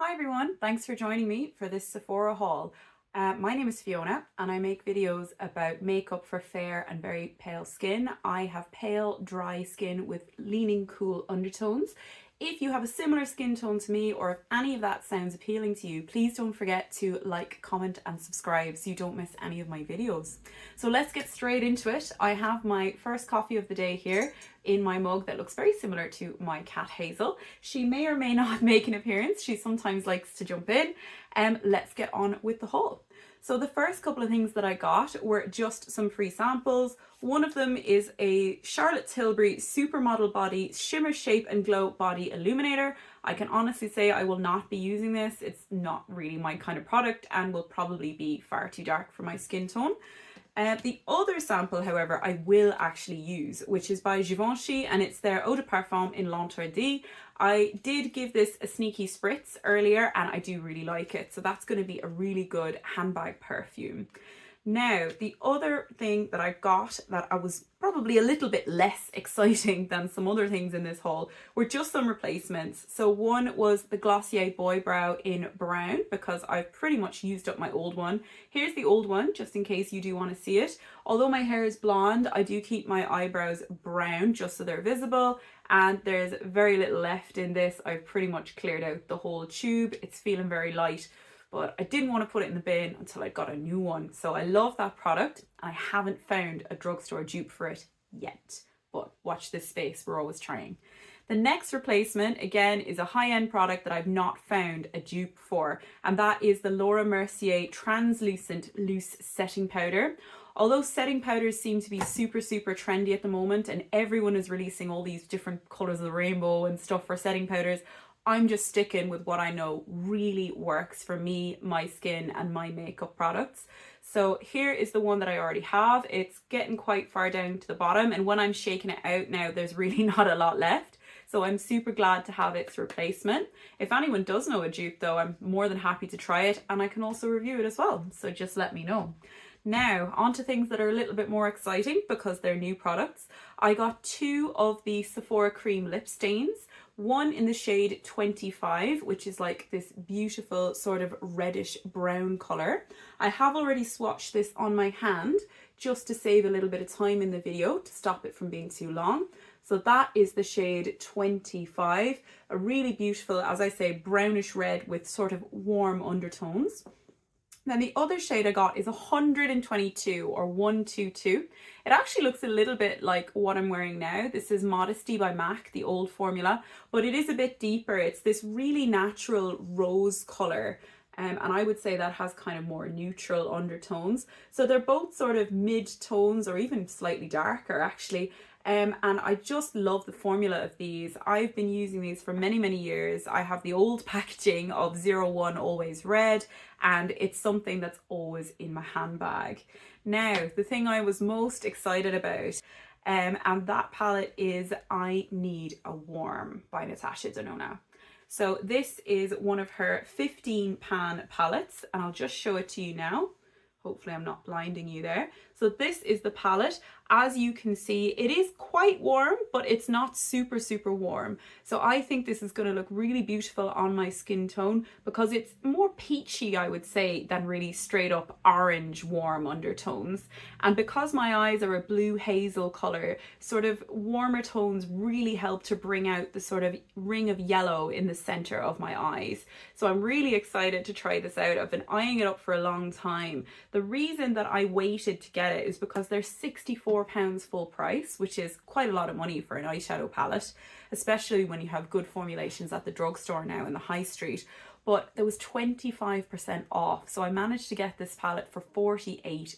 Hi everyone, thanks for joining me for this Sephora haul. My name is Fiona and I make videos about makeup for fair and very pale skin. I have pale, dry skin with leaning cool undertones. If you have a similar skin tone to me, or if any of that sounds appealing to you, please don't forget to like, comment and subscribe so you don't miss any of my videos. So let's get straight into it. I have my first coffee of the day here in my mug that looks very similar to my cat Hazel. She may or may not make an appearance. She sometimes likes to jump in. Let's get on with the haul. So the first couple of things that I got were just some free samples. One of them is a Charlotte Tilbury Supermodel Body Shimmer Shape and Glow Body Illuminator. I can honestly say I will not be using this. It's not really my kind of product and will probably be far too dark for my skin tone. The other sample, however, I will actually use, which is by Givenchy, and it's their Eau de Parfum in L'Interdit. I did give this a sneaky spritz earlier and I do really like it, so that's going to be a really good handbag perfume. Now, the other thing that I got that I was probably a little bit less exciting than some other things in this haul were just some replacements. So one was the Glossier Boy Brow in brown, because I've pretty much used up my old one. Here's the old one, just in case you do want to see it. Although my hair is blonde, I do keep my eyebrows brown just so they're visible, and there's very little left in this. I've pretty much cleared out the whole tube. It's feeling very light, but I didn't want to put it in the bin until I got a new one. So I love that product. I haven't found a drugstore dupe for it yet, but watch this space, we're always trying. The next replacement, again, is a high-end product that I've not found a dupe for, and that is the Laura Mercier Translucent Loose Setting Powder. Although setting powders seem to be super trendy at the moment and everyone is releasing all these different colours of the rainbow and stuff for setting powders, I'm just sticking with what I know really works for me, my skin and my makeup products. So here is the one that I already have. It's getting quite far down to the bottom, and when I'm shaking it out now, there's really not a lot left. So I'm super glad to have its replacement. If anyone does know a dupe though, I'm more than happy to try it, and I can also review it as well. So just let me know. Now, on to things that are a little bit more exciting because they're new products. I got two of the Sephora cream lip stains. One in the shade 25, which is like this beautiful sort of reddish brown colour. I have already swatched this on my hand just to save a little bit of time in the video to stop it from being too long. So that is the shade 25, a really beautiful, as I say, brownish red with sort of warm undertones. Then the other shade I got is 122 or 122. It actually looks a little bit like what I'm wearing now. This is Modesty by MAC, the old formula, but it is a bit deeper. It's this really natural rose colour. And I would say that has kind of more neutral undertones. So they're both sort of mid-tones or even slightly darker actually. And I just love the formula of these. I've been using these for many years. I have the old packaging of 01 Always Red, and it's something that's always in my handbag. Now, the thing I was most excited about, and that palette is I Need a Warm by Natasha Denona. So this is one of her 15 pan palettes, and I'll just show it to you now. Hopefully I'm not blinding you there. So this is the palette. As you can see, it is quite warm, but it's not super warm. So I think this is going to look really beautiful on my skin tone because it's more peachy, I would say, than really straight up orange warm undertones. And because my eyes are a blue hazel color, sort of warmer tones really help to bring out the sort of ring of yellow in the center of my eyes. So I'm really excited to try this out. I've been eyeing it up for a long time. The reason that I waited to get it is because they're £64 full price, which is quite a lot of money for an eyeshadow palette, especially when you have good formulations at the drugstore now in the high street. But there was 25% off, so I managed to get this palette for £48.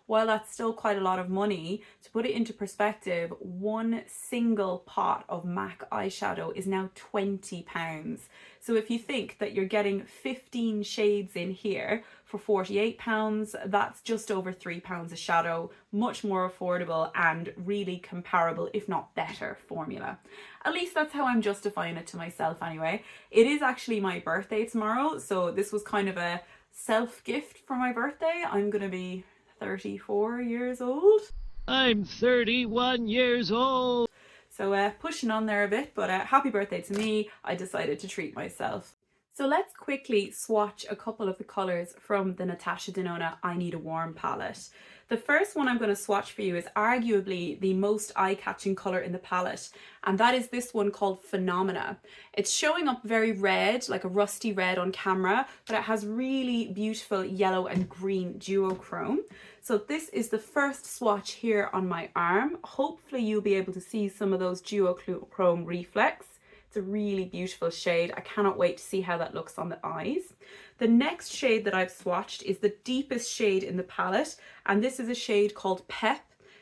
While that's still quite a lot of money, to put it into perspective, one single pot of MAC eyeshadow is now £20. So if you think that you're getting 15 shades in here for £48, that's just over £3 a shadow, much more affordable and really comparable, if not better, formula. At least that's how I'm justifying it to myself anyway. It is actually my birthday tomorrow, so this was kind of a self-gift for my birthday. I'm gonna be 34 years old. I'm 31 years old. So pushing on there a bit, but happy birthday to me. I decided to treat myself. So let's quickly swatch a couple of the colours from the Natasha Denona I Need a Warm palette. The first one I'm going to swatch for you is arguably the most eye-catching colour in the palette, and that is this one called Phenomena. It's showing up very red, like a rusty red on camera, but it has really beautiful yellow and green duochrome. So this is the first swatch here on my arm. Hopefully you'll be able to see some of those duochrome reflex. It's a really beautiful shade. I cannot wait to see how that looks on the eyes. The next shade that I've swatched is the deepest shade in the palette, and this is a shade called Pep.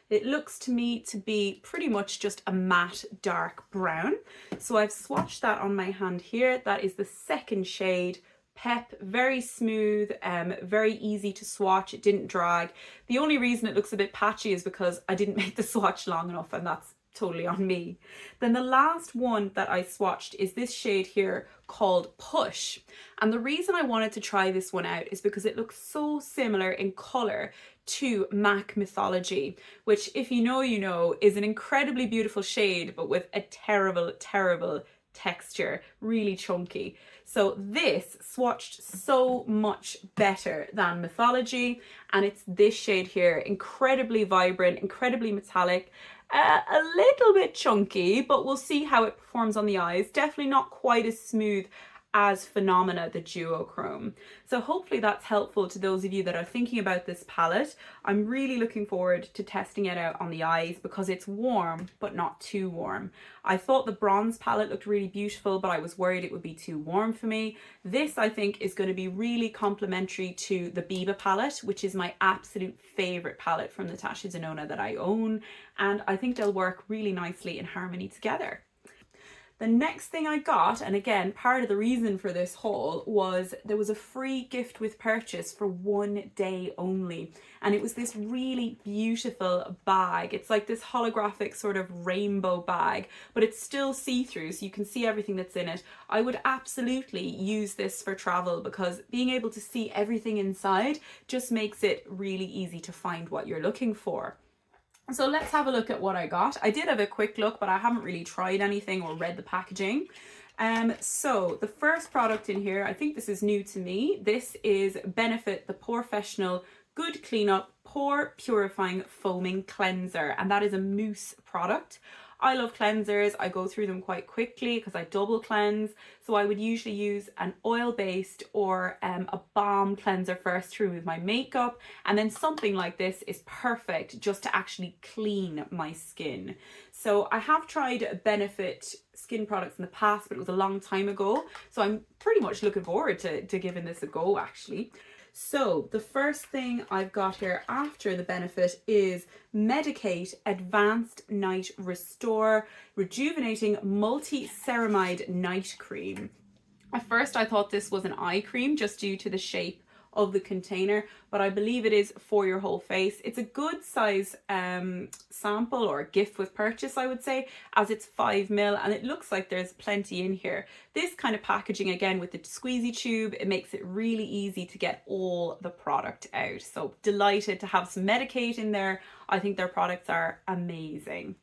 It looks to me to be pretty much just a matte dark brown. So I've swatched that on my hand here. That is the second shade, Pep. Very smooth, very easy to swatch. It didn't drag. The only reason it looks a bit patchy is because I didn't make the swatch long enough, and that's totally on me. Then the last one that I swatched is this shade here called Push. And the reason I wanted to try this one out is because it looks so similar in colour to MAC Mythology, which, if you know, you know, is an incredibly beautiful shade, but with a terrible, terrible texture, really chunky. So this swatched so much better than Mythology, and it's this shade here, incredibly vibrant, incredibly metallic, a little bit chunky, but we'll see how it performs on the eyes. Definitely not quite as smooth as Phenomena, the duochrome. So hopefully that's helpful to those of you that are thinking about this palette. I'm really looking forward to testing it out on the eyes because it's warm, but not too warm. I thought the bronze palette looked really beautiful, but I was worried it would be too warm for me. This, I think, is going to be really complementary to the Biba palette, which is my absolute favorite palette from Natasha Denona that I own. And I think they'll work really nicely in harmony together. The next thing I got, and again, part of the reason for this haul, was there was a free gift with purchase for 1 day only. And it was this really beautiful bag. It's like this holographic sort of rainbow bag, but it's still see-through, so you can see everything that's in it. I would absolutely use this for travel because being able to see everything inside just makes it really easy to find what you're looking for. So let's have a look at what I got. I did have a quick look, but I haven't really tried anything or read the packaging. So the first product in here, I think this is new to me. This is Benefit the Porefessional Good Cleanup Pore Purifying Foaming Cleanser, and that is a mousse product. I love cleansers. I go through them quite quickly because I double cleanse. So I would usually use an oil-based or a balm cleanser first to remove my makeup. And then something like this is perfect just to actually clean my skin. So I have tried Benefit skin products in the past, but it was a long time ago. So I'm pretty much looking forward to giving this a go, actually. So the first thing I've got here after the Benefit is Medicate Advanced Night Restore Rejuvenating Multi-Ceramide Night Cream. At first I thought this was an eye cream just due to the shape of the container, but I believe it is for your whole face. It's a good size sample or gift with purchase, I would say, as it's 5 ml, and it looks like there's plenty in here. This kind of packaging, again, with the squeezy tube, it makes it really easy to get all the product out. So delighted to have some Medicate in there. I think their products are amazing.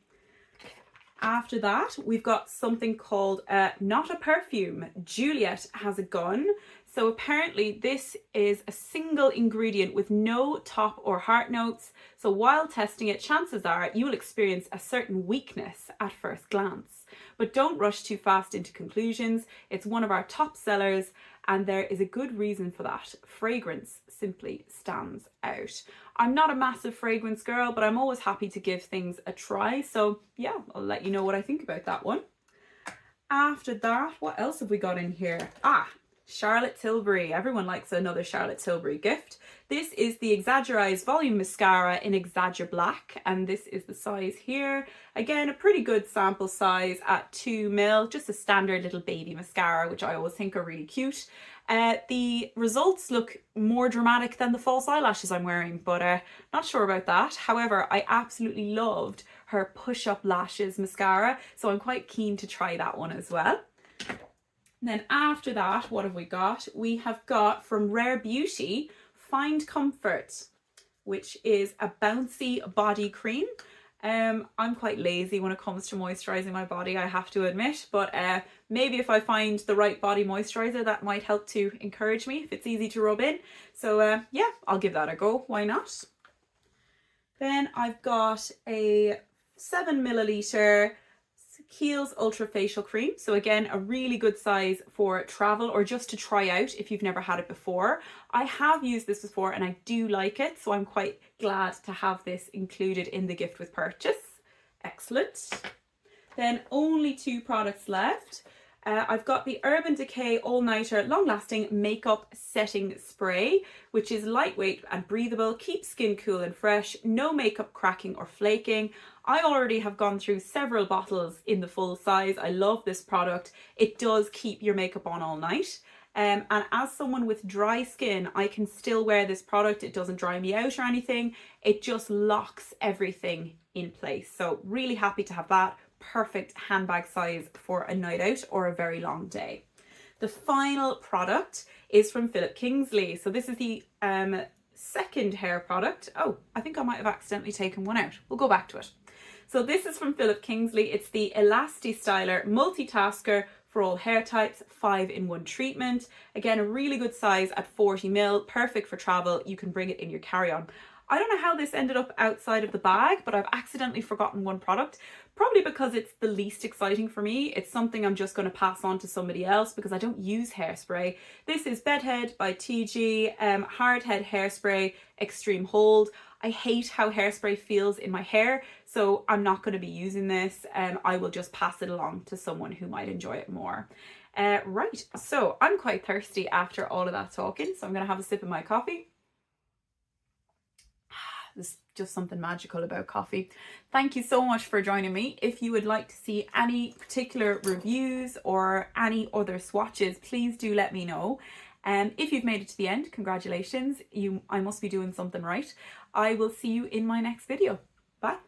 After that, we've got something called Not a Perfume, Juliet Has a Gun. So apparently this is a single ingredient with no top or heart notes. So while testing it, chances are you will experience a certain weakness at first glance. But don't rush too fast into conclusions. It's one of our top sellers, and there is a good reason for that. Fragrance simply stands out. I'm not a massive fragrance girl, but I'm always happy to give things a try. So yeah, I'll let you know what I think about that one. After that, what else have we got in here? Charlotte Tilbury. Everyone likes another Charlotte Tilbury gift. This is the Exaggerise Volume Mascara in Exagger Black, and this is the size here. Again, a pretty good sample size at 2 ml, just a standard little baby mascara, which I always think are really cute. The results look more dramatic than the false eyelashes I'm wearing, but not sure about that. However, I absolutely loved her Push Up Lashes mascara, so I'm quite keen to try that one as well. And then after that, what have we got? We have got from Rare Beauty, Find Comfort, which is a bouncy body cream. I'm quite lazy when it comes to moisturising my body, I have to admit, but maybe if I find the right body moisturiser, that might help to encourage me if it's easy to rub in. So yeah, I'll give that a go, why not? Then I've got a 7ml Kiehl's Ultra Facial Cream. So again, a really good size for travel or just to try out if you've never had it before. I have used this before and I do like it, so I'm quite glad to have this included in the gift with purchase. Excellent. Then only 2 products left. I've got the Urban Decay All Nighter Long Lasting Makeup Setting Spray, which is lightweight and breathable, keeps skin cool and fresh, no makeup cracking or flaking. I already have gone through several bottles in the full size. I love this product. It does keep your makeup on all night. And as someone with dry skin, I can still wear this product. It doesn't dry me out or anything. It just locks everything in place. So really happy to have that. Perfect handbag size for a night out or a very long day. The final product is from Philip Kingsley. So this is the second hair product. Oh, I think I might have accidentally taken one out. We'll go back to it. So this is from Philip Kingsley. It's the Elasti Styler Multitasker for all hair types, 5-in-1 treatment. Again, a really good size at 40ml, perfect for travel. You can bring it in your carry-on. I don't know how this ended up outside of the bag, but I've accidentally forgotten one product, probably because it's the least exciting for me. It's something I'm just going to pass on to somebody else because I don't use hairspray. This is Bedhead by TG, Hardhead Hairspray Extreme Hold. I hate how hairspray feels in my hair, so I'm not going to be using this. I will just pass it along to someone who might enjoy it more. Right, so I'm quite thirsty after all of that talking, so I'm going to have a sip of my coffee. There's just something magical about coffee. Thank you so much for joining me. If you would like to see any particular reviews or any other swatches, please do let me know. If you've made it to the end, congratulations. I must be doing something right. I will see you in my next video. Bye.